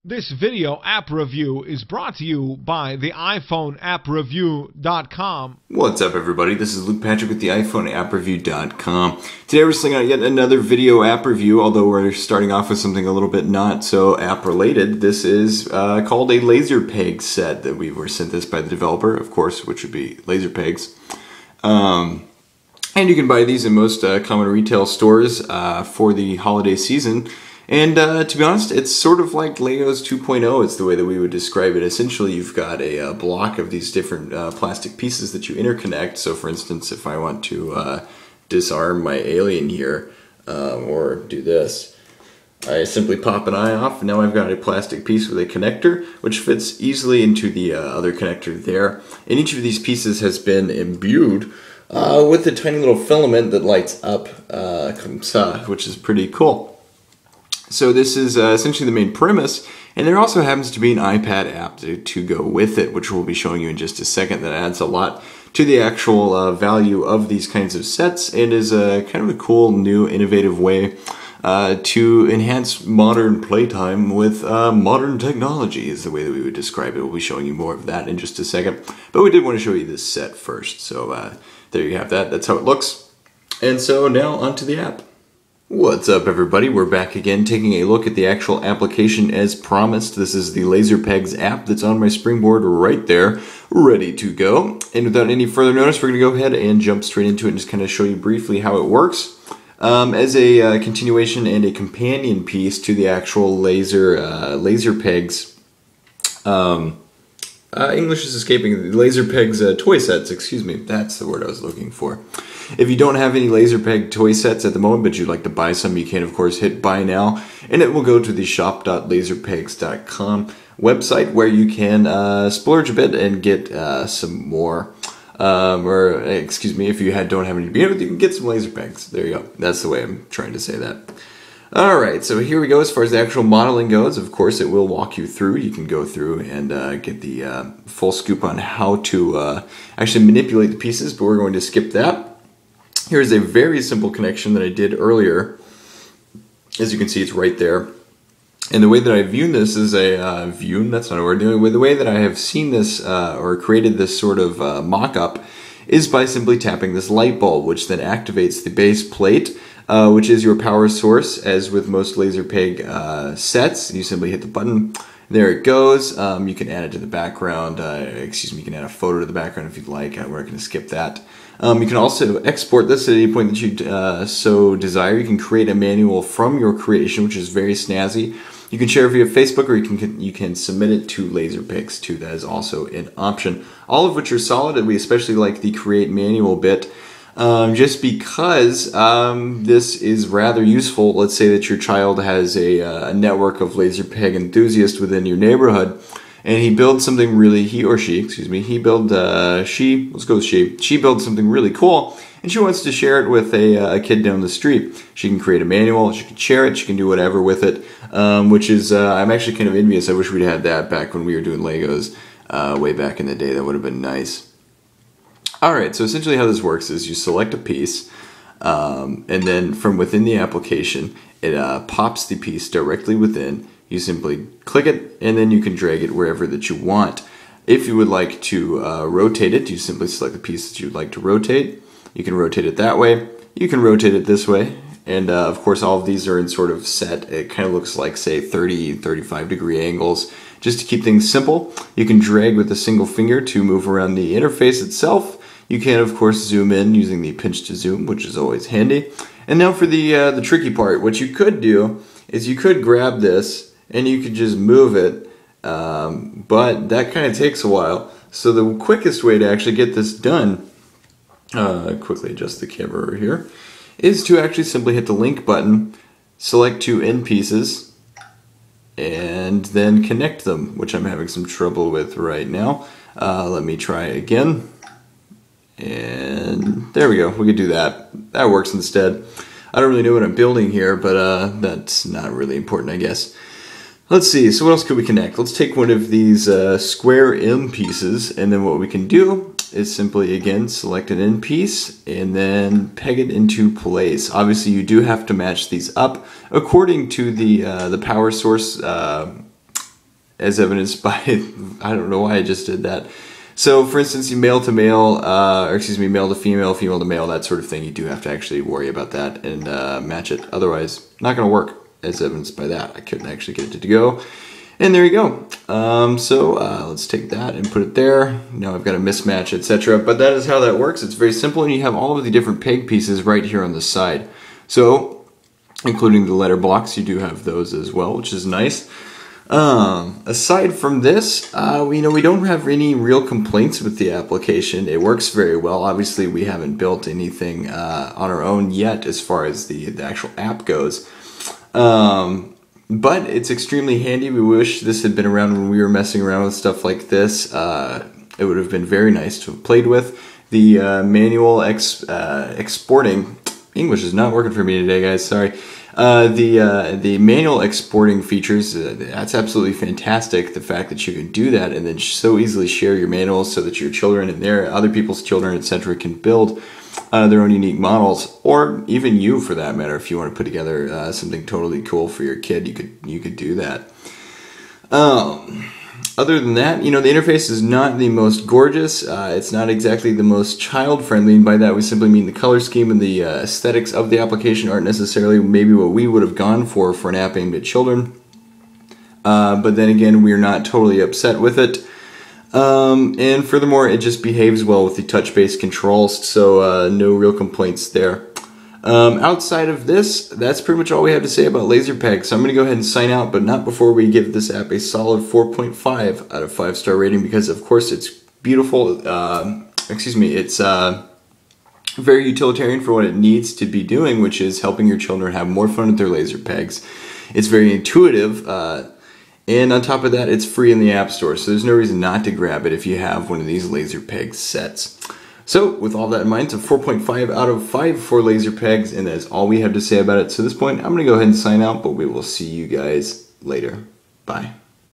This video app review is brought to you by the iPhoneAppReview.com. What's up, everybody? This is Luke Patrick with the iPhoneAppReview.com. Today we're slinging out yet another video app review, although we're starting off with something a little bit not so app related. This is called a laser peg set that we were sent this by the developer, of course, which would be laser pegs. And you can buy these in most common retail stores for the holiday season. And to be honest, it's sort of like Legos 2.0 is the way that we would describe it. Essentially, you've got a block of these different plastic pieces that you interconnect. So for instance, if I want to disarm my alien here, or do this, I simply pop an eye off, and now I've got a plastic piece with a connector, which fits easily into the other connector there. And each of these pieces has been imbued with a tiny little filament that lights up, which is pretty cool. So this is essentially the main premise, and there also happens to be an iPad app to go with it, which we'll be showing you in just a second. That adds a lot to the actual value of these kinds of sets, and is kind of a cool, new, innovative way to enhance modern playtime with modern technology is the way that we would describe it. We'll be showing you more of that in just a second, but we did want to show you this set first. So there you have that. That's how it looks. And so now onto the app. What's up, everybody? We're back again taking a look at the actual application as promised. This is the Laser Pegs app that's on my springboard right there, ready to go. And without any further notice, we're going to go ahead and jump straight into it and just kind of show you briefly how it works. As a continuation and a companion piece to the actual Laser Pegs, English is escaping, Laser Pegs toy sets, excuse me, that's the word I was looking for. If you don't have any Laser Peg toy sets at the moment, but you'd like to buy some, you can, of course, hit buy now, and it will go to the shop.laserpegs.com website, where you can splurge a bit and get some more, or excuse me, if you don't have any to begin with, you can get some Laser Pegs. There you go. That's the way I'm trying to say that. Alright, so here we go. As far as the actual modeling goes, of course, it will walk you through. You can go through and get the full scoop on how to actually manipulate the pieces, but we're going to skip that. Here's a very simple connection that I did earlier. As you can see, it's right there. And the way that I view this is that's not a word. The way that I have seen this or created this sort of mock-up is by simply tapping this light bulb, which then activates the base plate, which is your power source. As with most Laser Peg sets, you simply hit the button. There it goes. You can add it to the background. You can add a photo to the background if you'd like. We're going to skip that. You can also export this at any point that you so desire. You can create a manual from your creation, which is very snazzy. You can share it via Facebook, or you can submit it to Laser Pegs too. That is also an option. All of which are solid, and we especially like the create manual bit. Just because this is rather useful. Let's say that your child has a network of Laser Peg enthusiasts within your neighborhood, and he builds something really, she builds something really cool, and she wants to share it with a kid down the street. She can create a manual, she can share it, she can do whatever with it, which is, I'm actually kind of envious. I wish we'd had that back when we were doing Legos way back in the day. That would have been nice. Alright, so essentially how this works is you select a piece, and then from within the application, it pops the piece directly within. You simply click it, and then you can drag it wherever that you want. If you would like to rotate it, you simply select the piece that you'd like to rotate. You can rotate it that way. You can rotate it this way. And of course, all of these are in sort of set. It kind of looks like, say, 30, 35 degree angles. Just to keep things simple, you can drag with a single finger to move around the interface itself. You can, of course, zoom in using the pinch to zoom, which is always handy. And now for the tricky part. What you could do is you could grab this and you could just move it, but that kind of takes a while. So the quickest way to actually get this done, quickly adjust the camera over here, is to actually simply hit the link button, select two end pieces, and then connect them, which I'm having some trouble with right now. Let me try again. And there we go, we could do that. That works instead. I don't really know what I'm building here, but that's not really important, I guess. Let's see, so what else could we connect? Let's take one of these square M pieces, and then what we can do is simply, again, select an end piece and then peg it into place. Obviously, you do have to match these up according to the power source as evidenced by, I don't know why I just did that. So, for instance, you male to male, or excuse me, male to female, female to male, that sort of thing, you do have to actually worry about that and match it. Otherwise, not going to work, as evidenced by that. I couldn't actually get it to go. And there you go. Let's take that and put it there. Now I've got a mismatch, etc. But that is how that works. It's very simple, and you have all of the different peg pieces right here on the side. So, including the letter blocks, you do have those as well, which is nice. Aside from this, we don't have any real complaints with the application. It works very well. Obviously, we haven't built anything on our own yet as far as the actual app goes. But it's extremely handy. We wish this had been around when we were messing around with stuff like this. It would have been very nice to have played with. The manual exporting, English is not working for me today, guys, sorry. The manual exporting features, that's absolutely fantastic. The fact that you can do that and then so easily share your manuals so that your children and other people's children, etc., can build their own unique models, or even you, for that matter. If you want to put together something totally cool for your kid, you could do that. Other than that, the interface is not the most gorgeous. It's not exactly the most child-friendly, and by that we simply mean the color scheme and the aesthetics of the application aren't necessarily maybe what we would have gone for an app aimed at children. But then again, we're not totally upset with it. And furthermore, it just behaves well with the touch-based controls, so no real complaints there. Outside of this, that's pretty much all we have to say about LaserPeg, so I'm going to go ahead and sign out, but not before we give this app a solid 4.5 out of 5-star rating, because of course it's beautiful, it's very utilitarian for what it needs to be doing, which is helping your children have more fun with their laser pegs. It's very intuitive, and on top of that, it's free in the App Store, so there's no reason not to grab it if you have one of these LaserPeg sets. So, with all that in mind, it's a 4.5 out of 5 for LaserPegs, and that's all we have to say about it. So at this point, I'm going to go ahead and sign out, but we will see you guys later. Bye.